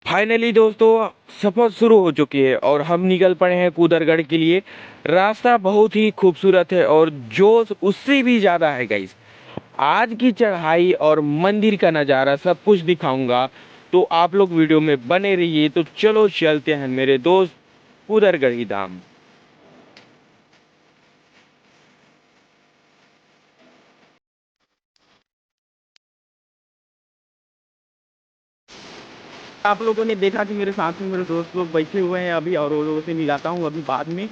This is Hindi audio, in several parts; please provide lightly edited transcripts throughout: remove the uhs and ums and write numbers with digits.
फाइनली दोस्तों सफ़र शुरू हो चुकी है और हम निकल पड़े हैं कूदरगढ़ के लिए। रास्ता बहुत ही खूबसूरत है और जोश उससे भी ज़्यादा है गाइस। आज की चढ़ाई और मंदिर का नज़ारा सब कुछ दिखाऊंगा, तो आप लोग वीडियो में बने रहिए। तो चलो चलते हैं मेरे दोस्त कूदरगढ़ी धाम। आप लोगों ने देखा कि मेरे साथ में मेरे दोस्त लोग बैठे हुए हैं अभी, और वो लोगों से मिलाता हूँ अभी बाद में।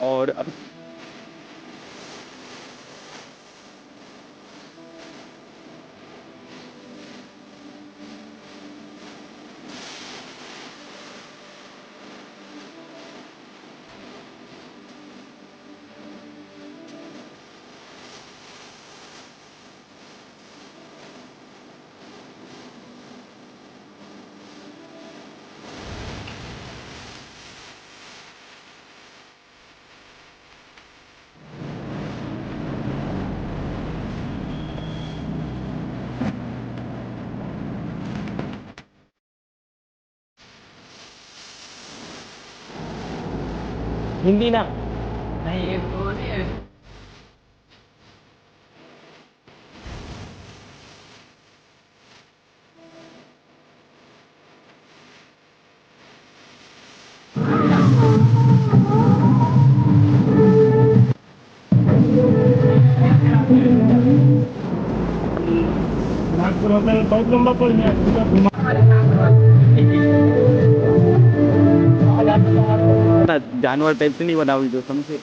और अब हिंदी ना नहीं ये नागपुर होटल बहुत लंबा पड़ गया पूरा घुमा। जानवर टाइप से नहीं बनाओगी जो समझे।